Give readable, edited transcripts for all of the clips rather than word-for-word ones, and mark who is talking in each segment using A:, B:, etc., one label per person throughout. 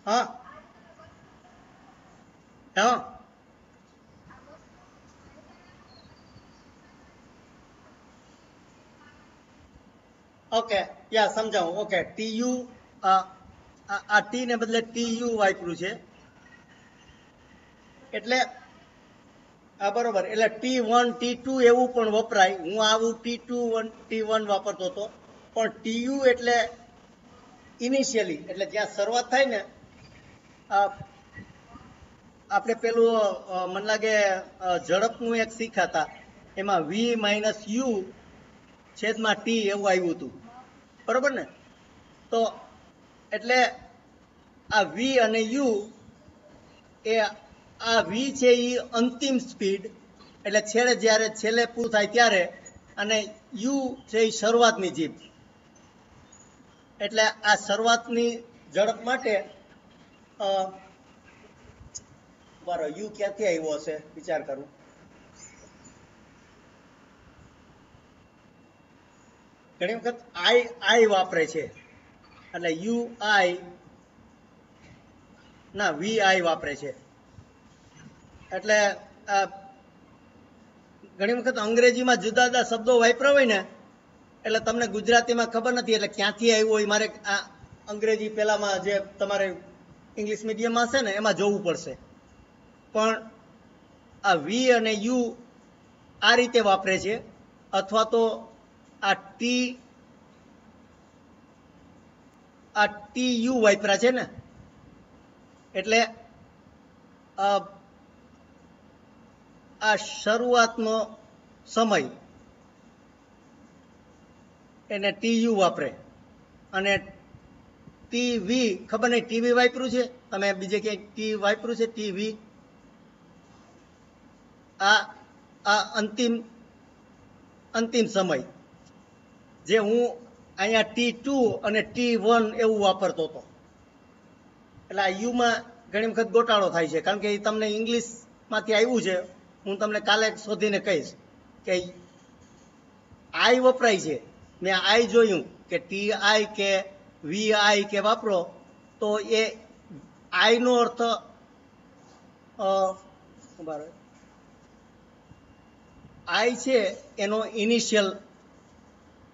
A: હા હા ઓકે યા સમજાવું. ઓકે ટીયુ આ ટી ને બદલે ટીયુ વાપર્યું છે એટલે બરોબર. એટલે T1 T2 એવું પણ વપરાય. હું આવું T2 T1 વાપરતો હતો, પણ ટીયુ એટલે ઇનિશિયલી, એટલે જ્યાં શરૂઆત થાય ને, આપણે પેલું મને લાગે ઝડપનું એક શીખ્યા હતા, એમાં વી માઇનસ યુ છેદમાં ટી એવું આવ્યું હતું, બરોબર ને? તો એટલે આ વી અને યુ એ આ વી છે એ અંતિમ સ્પીડ, એટલે છેલ્લે જ્યારે છેલ્લે પૂરું થાય ત્યારે, અને યુ છે એ શરૂઆતની જીપ. એટલે આ શરૂઆતની ઝડપ માટે મારો યુ ક્યાંથી આવ્યો હશે વિચાર કરું. ઘણી વખત આઈ વાપરે છે, એટલે યુ આઈ ના વી આઈ વાપરે છે. એટલે ઘણી વખત અંગ્રેજીમાં જુદા જુદા શબ્દો વાપર્યા હોય ને, એટલે તમને ગુજરાતીમાં ખબર નથી, એટલે ક્યાંથી આવ્યું હોય મારે આ અંગ્રેજી પેલામાં જે તમારે ઇંગ્લિશ મીડિયમમાં હશે ને એમાં જોવું પડશે. પણ આ વી અને યુ આ રીતે વાપરે છે, અથવા તો આ ટી યુ વાપરા છે ને, એટલે આ શરૂઆતનો સમય એને ટીયુ વાપરે, અને ટીવી ખબર નહીં ટીવી વાપર્યું છે તમે બીજે ક્યાંય ટી વાપર્યું છે? ટીવી આ આ અંતિમ સમય, જે હું અહીંયા T2 અને T1 એવું વાપરતો હતો. એટલે આ યુમાં ઘણી વખત ગોટાળો થાય છે, કારણ કે એ તમને ઇંગ્લિશમાંથી આવ્યું છે. હું તમને કાલે શોધીને કહીશ કે આઈ વપરાય છે. મેં આઈ જોયું કે ટી આઈ કે વી આઈ કે વાપરો તો એ આઈનો અર્થ આઈ છે એનો ઇનિશિયલ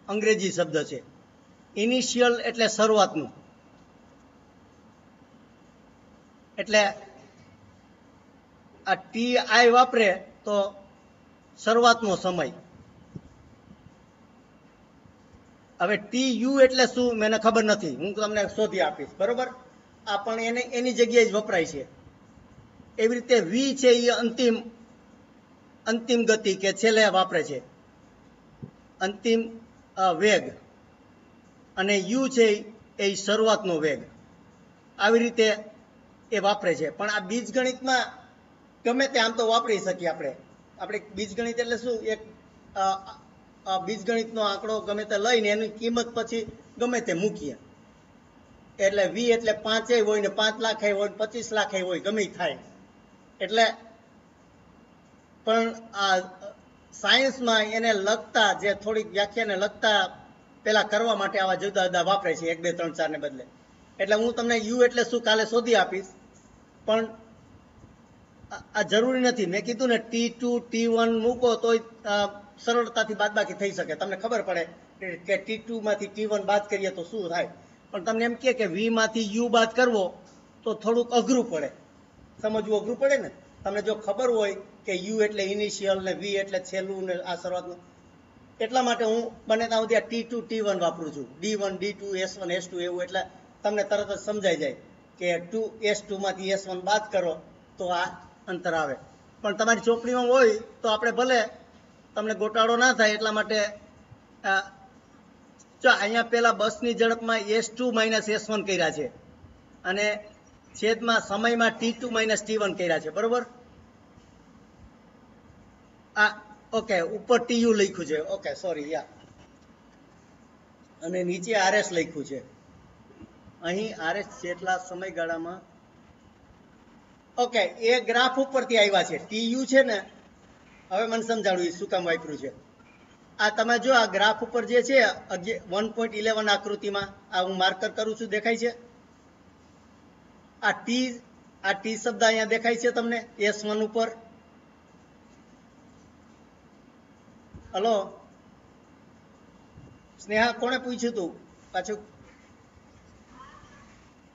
A: અંગ્રેજી શબ્દ છે. ઇનિશિયલ એટલે શરૂઆતનું. એટલે આ ટી આઈ વાપરે તો શરૂઆતનો સમય. હવે ટી યુ એટલે શું મને ખબર નથી, હું તમને શોધી આપીશ, બરોબર? આ પણ એની જગ્યાએ જ વપરાય છે. એવી રીતે વી છે એ અંતિમ ગતિ કે છેલ્લે વાપરે છે, અંતિમ વેગ, અને યુ છે એ શરૂઆતનો વેગ. આવી રીતે એ વાપરે છે. પણ આ બીજગણિતમાં ગમે તે આમ તો વાપરી શકીએ આપણે બીજગણિત એટલે શું, એક બીજગણિતનો આંકડો ગમે તે લઈને એની કિંમત પછી ગમે તે મૂકીએ, એટલે વી એટલે 5 હોય ને 5 લાખ હોય 25 લાખ હોય, ગમે થાય. એટલે પણ આ સાયન્સમાં એને લગતા જે થોડીક વ્યાખ્યાને લગતા પેલા કરવા માટે આવા જુદા જુદા વાપરે છે, 1 2 3 4 ને બદલે. એટલે હું તમને યુ એટલે શું કાલે શોધી આપીશ, પણ આ જરૂરી નથી. મેં કીધું ને T2 T1 મૂકો તોય સરળતાથી બાદબાકી થઈ શકે, તમને ખબર પડે કે T2 માંથી T1 બાદ કરીએ તો શું થાય. પણ તમને એમ કે વી માંથી યુ બાદ કરવો તો થોડુંક અઘરું પડે, સમજવું અઘરું પડે ને. તમને જો ખબર હોય કે યુ એટલે ઇનિશિયલ ને વી એટલે છેલ્લું ને આ શરૂઆતનું, એટલા માટે હું બને ત્યાં સુધી T2 T1 વાપરું છું. D1 D2 S1 S2 એવું, એટલે તમને તરત જ સમજાઈ જાય કે S2 માંથી S1 બાદ કરો તો આ અંતર આવે. પણ તમારી ચોપડીમાં હોય તો આપણે ભલે તમને ગોટાળો ના થાય એટલા માટે અહીંયા પેલા બસની ઝડપમાં S2 માઇનસ S1 કર્યા છે, અને છેદમાં સમયમાં T2 માઇનસ T1 કર્યા છે, બરોબર? ઓકે, ઉપર ટીયુ લખ્યું છે, ઓકે સોરી યા, અને નીચે આરએસ લખ્યું છે. અહીં આરએસ જેટલા સમયગાળામાં, ઓકે, એ ગ્રાફ ઉપરથી આવ્યા છે. ટીયુ છે ને, હવે મને સમજાડું શું કામ વાપર્યું છે. આ તમે જો આ ગ્રાફ ઉપર જે છે 1.11 આકૃતિમાં, આ હું માર્કર કરું છું, દેખાય છે? આ ટી શબ્દ અહીંયા દેખાય છે તમને S1 ઉપર? હલો સ્નેહા, કોણે પૂછ્યું તું પાછું?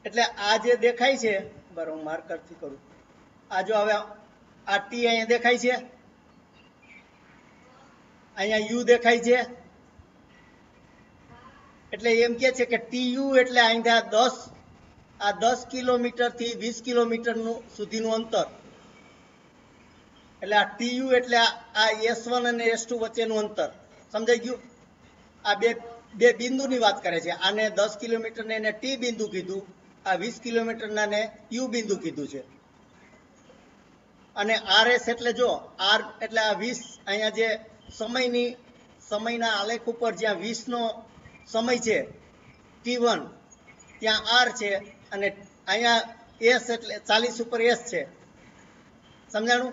A: એટલે આ જે દેખાય છે, બરાબર હું માર્કરથી કરું. આ જો હવે આ ટી અહીંયા દેખાય છે, અહીંયા યુ દેખાય છે. એટલે એમ કે છે કે ટીયુ એટલે અહીંથી આ 10 કિલોમીટર થી 20 કિલોમીટર સુધીનું અંતર. એટલે આ ટીયુ એટલે આ S1 અને S2 વચ્ચેનું અંતર. સમજાઈ ગયું? આ બે બિંદુની વાત કરે છે. આને 10 કિલોમીટર ને એને ટી બિંદુ કીધું, આ 20 કિલોમીટર ના ને યુ બિંદુ કીધું છે. અને RS એટલે જો R એટલે આ 20, અહીંયા જે સમયના આલેખ ઉપર જ્યાં 20 નો સમય છે T1, ત્યાં R છે, અને અહીંયા S એટલે 40 ઉપર S છે. સમજાણું?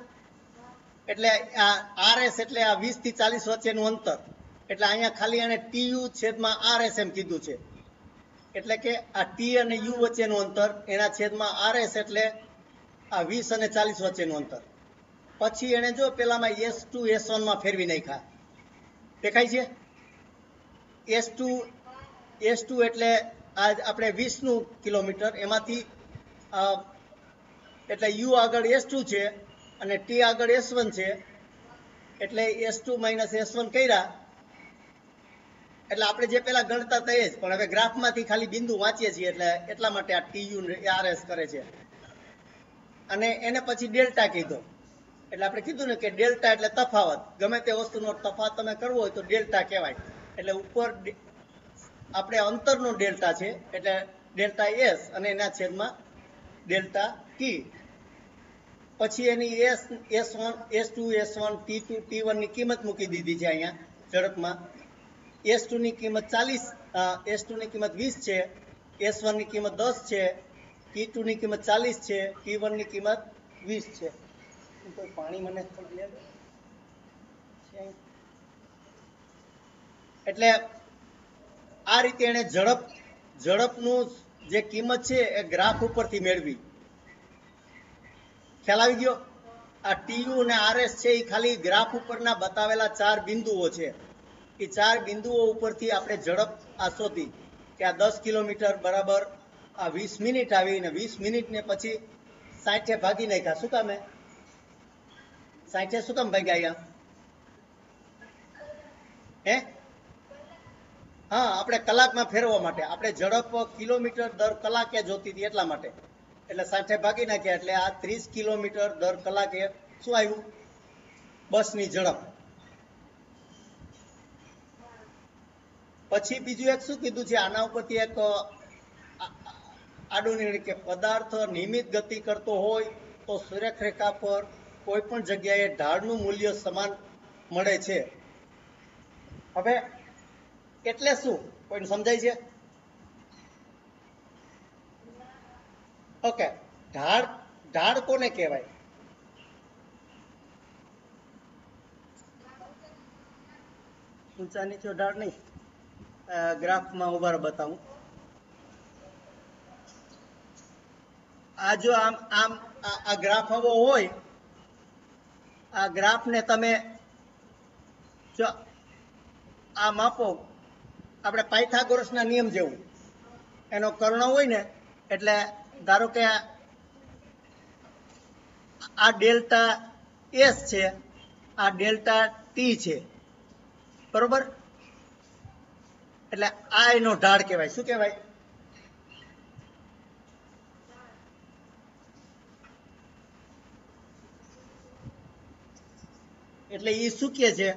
A: એટલે આ RS એટલે આ 20 થી 40 વચ્ચેનું અંતર. એટલે અહીંયા ખાલી એને TU છેદમાં RS એમ કીધું છે. એટલે કે આ T અને U વચ્ચેનું અંતર એના છેદમાં RS એટલે આ 20 અને 40 વચ્ચેનું અંતર. પછી એને જો પેલામાં S2 S1 માં ફેરવી નાખ્યા. દેખાય છે? S2 એટલે આ આપણે 20 કિલોમીટર, એમાંથી એટલે U આગળ S2 છે અને T આગળ S1 છે. એટલે S2 માઇનસ S1 કર્યા એટલે આપણે જે પેલા ગણતા હતા એ જ, પણ હવે ગ્રાફમાંથી ખાલી બિંદુ વાંચીએ છીએ એટલે એટલા માટે આ TU RS કરે છે. અને એને પછી ડેલ્ટા કીધો. એટલે આપણે કીધું ને કે ડેલ્ટા એટલે તફાવત. ગમે તે વસ્તુનો તફાવત તમે કરવો હોય તો ડેલ્ટા કહેવાય. એટલે ઉપર આપણે અંતરનો ડેલ્ટા છે એટલે ડેલ્ટા S અને એના છેદમાં ડેલ્ટા T. પછી એની S1 S2 S1 T2 T1 ની કિંમત મૂકી દીધી છે અહીંયા ઝડપમાં. S2 ની કિંમત 40, S2 ની કિંમત 20 છે, S1 ની કિંમત 10 છે, T2 ની કિંમત 40 છે, T1 ની કિંમત 20 છે. કોઈ પાણી મને થોડું લે. એટલે આ રીતે એને ઝડપનું જે કિંમત છે એ ગ્રાફ ઉપરથી મેળવી. ખ્યાલ આવી ગયો? આ TU અને RS છે એ ખાલી ગ્રાફ ઉપરના બતાવેલા 4 બિંદુઓ છે. એ 4 બિંદુઓ ઉપરથી આપણે ઝડપ આ શોધી કે આ 10 કિલોમીટર બરાબર આ 20 મિનિટ આવી, ને 20 મિનિટ ને પછી 60 ભાગી નાખ્યા. શું કામે 60 શું કામ ભાગ્યા અહીંયા? હે? હા, આપણે કલાકમાં ફેરવવા માટે. આપણે ઝડપ કિલોમીટર દર કલાકે જોતી હતી એટલા માટે. એટલે 60 ભાગી નાખ્યા એટલે આ 30 કિલોમીટર દર કલાકે શું આવ્યું? બસની ઝડપ. પછી બીજું એક શું કીધું છે આના ઉપરથી એક આડું નિર્ણય કે પદાર્થ નિયમિત ગતિ કરતો હોય તો સુરેખરેખા પર કોઈ પણ જગ્યાએ ઢાળનું મૂલ્ય સમાન મળે છે. હવે એટલે શું કોઈને સમજાય છે? ઓકે, ઢાળ કોને કહેવાય? ઊંચા નીચો ઢાળ નહીં. ગ્રાફમાં ઉભા બતાવું. આ જો આમ આ ગ્રાફ આવો હોય, આ ગ્રાફને તમે જો આ માપો, આપણે પાયથાગોરસના નિયમ જેવું એનો કર્ણ હોય ને, એટલે ધારો કે આ ડેલ્ટા S છે, આ ડેલ્ટા T છે, બરોબર? એટલે આ એનો ઢાળ કહેવાય. શું કહેવાય? એટલે એ શું કહે છે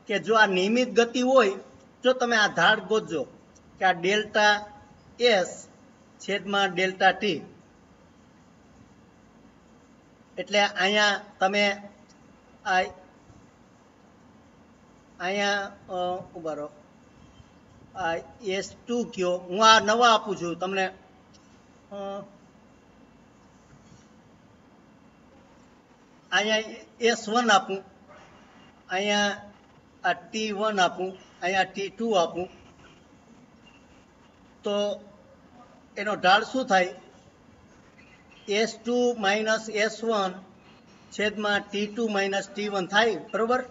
A: કે જો આ નિયમિત ગતિ હોય, જો તમે આ ઢાળ ગોતજો કે આ ડેલ્ટા S છેદમાં ડેલ્ટા T, એટલે અહીંયા તમે અહીંયા ઉભા રહો, આ S2 કયો, હું આ નવા આપું છું તમને. અહીંયા S1 આપું, અહીંયા આ T1 આપું, અહીંયા T2 આપું, તો એનો ઢાળ શું થાય? S2 માઇનસ S1 છેદમાં T2 માઇનસ T1 થાય, બરોબર.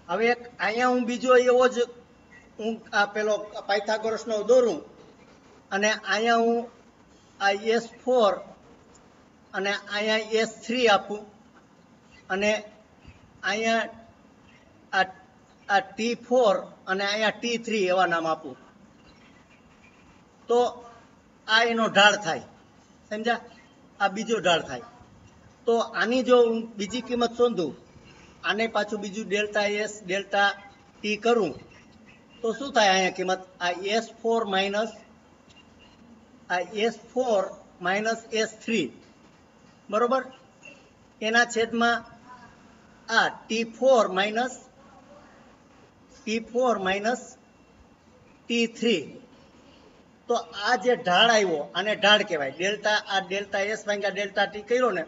A: હવે અહીંયા હું બીજો એવો જ હું આ પેલો પાયથાગોરસનો દોરું અને અહીંયા હું આ S4 અને અહીંયા S3 આપું અને અહીંયા આ T4 અને અહીંયા T3 એવા નામ આપું, તો આ એનો ઢાળ થાય, સમજ્યા? આ બીજો ઢાળ થાય. તો આની જો હું બીજી કિંમત શોધું, આને પાછું બીજું ડેલ્ટા S ડેલ્ટા T કરું તો શું થાય? અહીંયા કિંમત આ S4 માઇનસ S3, બરોબર, એના છેદમાં આ T4 માઇનસ T3. તો આ જે ઢાળ આવ્યો આને ઢાળ કહેવાય. ડેલ્ટા આ ડેલ્ટા S ભાગ્યા ડેલ્ટા T કર્યો ને,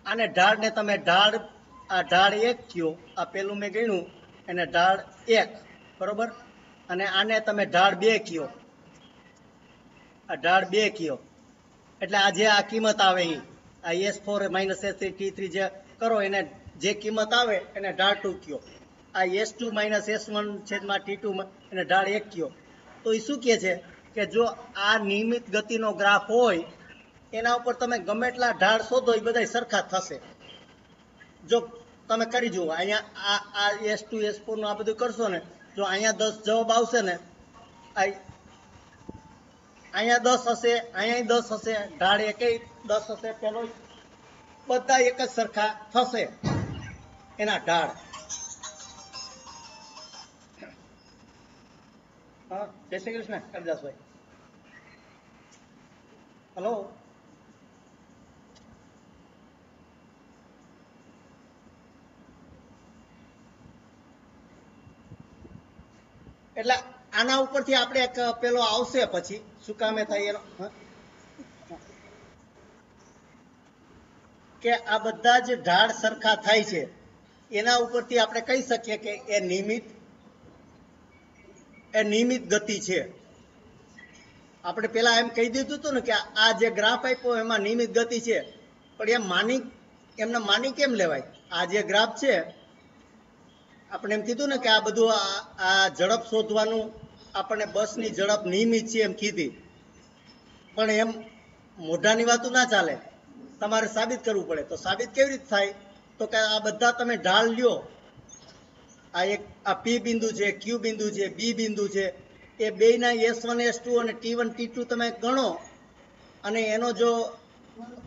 A: આને ઢાળને તમે ઢાળ આ ઢાળ 1 કયો, આ પેલું મેં ગણ્યું એને ઢાળ 1, બરોબર, અને આને તમે ઢાળ 2 કયો, આ ઢાળ 2 કયો, એટલે આ જે આ કિંમત આવે એ આ S4 માઇનસ S3 T3 જે કરો એને જે કિંમત આવે એને ઢાળ 2 કયો. આ S2 માઇનસ S1 છેદમાં T2 એને ઢાળ 1 કયો. તો એ શું કહે છે કે જો આ નિયમિત ગતિનો ગ્રાફ હોય એના ઉપર તમે ગમે એટલા ઢાળ શોધો એ બધા સરખા થશે. જો તમે કરી જુઓ, અહીંયા આ S2 S4 નું આ બધું કરશો ને, જો અહીંયા 10 જવાબ આવશે ને, અહીંયા 10 હશે, અહીંયા 10 હશે, ઢાળ એકેય 10 હશે, પેલો બધા એક જ સરખા થશે એના ઢાળ. હા, જય શ્રી કૃષ્ણ હરદાસભાઈ. હલો. એટલે આના ઉપરથી આપણે એક પેલો આવશે પછી શું કામે થાય એનો, કે આ બધા જ ઢાળ સરખા થાય છે એના ઉપરથી આપણે કહી શકીએ કે એ નિયમિત ગતિ છે. આપણે પેલા એમ કહી દીધું હતું ને કે આ જે ગ્રાફ આપ્યો એમાં નિયમિત ગતિ છે, પણ એમને માની કેમ લેવાય? આ જે ગ્રાફ છે આપણે એમ કીધું ને કે આ બધું આ ઝડપ શોધવાનું આપણને બસની ઝડપ નિયમિત છે એમ કીધી, પણ એમ મોઢાની વાતો ના ચાલે, તમારે સાબિત કરવું પડે. તો સાબિત કેવી રીતે થાય? તો કે આ બધા તમે ઢાળ લ્યો, આ P બિંદુ છે, Q બિંદુ છે, B બિંદુ છે, એ બેયના S1 S2 અને T1 T2 તમે ગણો અને એનો જો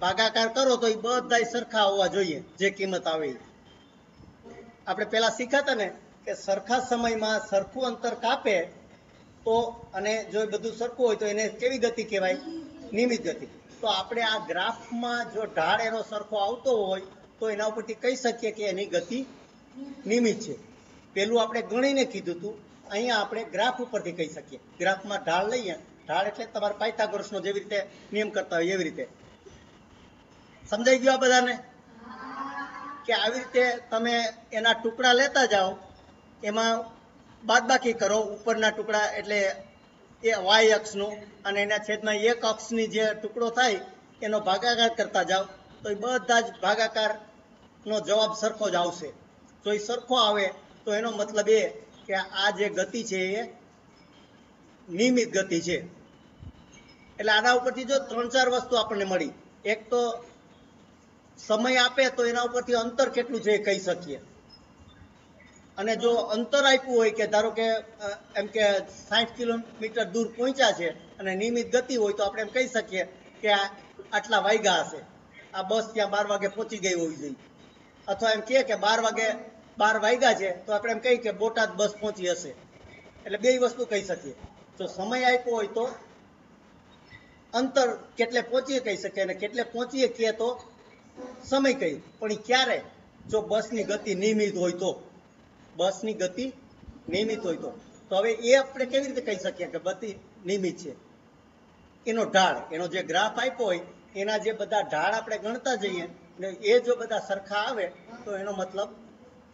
A: ભાગાકાર કરો તો એ બધા સરખા હોવા જોઈએ જે કિંમત આવે. આપણે પેલા શીખાતા ને કે સરખા સમયમાં સરખું અંતર કાપે તો, અને જો બધું સરખું હોય તો એને કેવી ગતિ કહેવાય? નિયમિત ગતિ. તો આપણે આ ગ્રાફમાં જો ઢાળ એનો સરખો આવતો હોય તો એના ઉપરથી કહી શકીએ કે એની ગતિ નિયમિત છે. પેલું આપણે ગણીને કીધું હતું, અહીંયા આપણે ગ્રાફ ઉપરથી કહી શકીએ. ગ્રાફમાં ઢાળ લઈએ, ઢાળ એટલે તમારા પાયથાગોરસનો જેવી રીતે નિયમ કરતા હોય એવી રીતે. સમજાઈ ગયું આ બધાને? કે આવી રીતે તમે એના ટુકડા લેતા જાઓ, એમાં બાદબાકી કરો, ઉપરના ટુકડા એટલે એ Y અક્ષનું અને એના છેદમાં એક અક્ષની જે ટુકડો થાય એનો ભાગાકાર કરતા જાઓ તો એ બધા જ ભાગાકારનો જવાબ સરખો જ આવશે. જો એ સરખો આવે તો એનો મતલબ એ કે આ જે ગતિ છે એ નિયમિત ગતિ છે. એટલે આના ઉપરથી જો 3-4 વસ્તુ આપણને મળી. એક તો સમય આપે તો એના ઉપરથી અંતર કેટલું છે એ કહી શકીએ, અને જો અંતર આપ્યું હોય કે ધારો કે એમ કે 60 કિલોમીટર દૂર પહોંચ્યા છે અને નિયમિત ગતિ હોય તો આપણે એમ કહી શકીએ કે આટલા વાગ્યા હશે, આ બસ ત્યાં 12 વાગે પહોંચી ગઈ હોવી જોઈએ. અથવા એમ કહે કે 12 વાગ્યા છે તો આપણે એમ કહીએ કે બોટાદ બસ પહોંચી હશે. એટલે બે વસ્તુ કહી શકીએ. જો સમય આપ્યો હોય તો અંતર કેટલે પહોંચીએ કહી શકીએ, અને કેટલે પહોંચીએ કહે તો સમય કહ્યું. પણ એ ક્યારે? જો બસની ગતિ નિયમિત હોય તો. બસની ગતિ નિયમિત હોય તો હવે એ આપણે કેવી રીતે કહી શકીએ કે ગતિ નિયમિત છે? એનો ઢાળ, એનો જે ગ્રાફ આપ્યો હોય એના જે બધા ઢાળ આપણે ગણતા જઈએ ને એ જો બધા સરખા આવે તો એનો મતલબ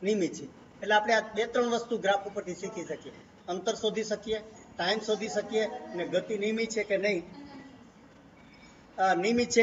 A: નિયમિત છે. એટલે આપણે આ 2-3 વસ્તુ ગ્રાફ ઉપરથી શીખી શકીએ. અંતર શોધી શકીએ, ટાઈમ શોધી શકીએ ને ગતિ નિયમિત છે કે નહીં, નિયમિત છે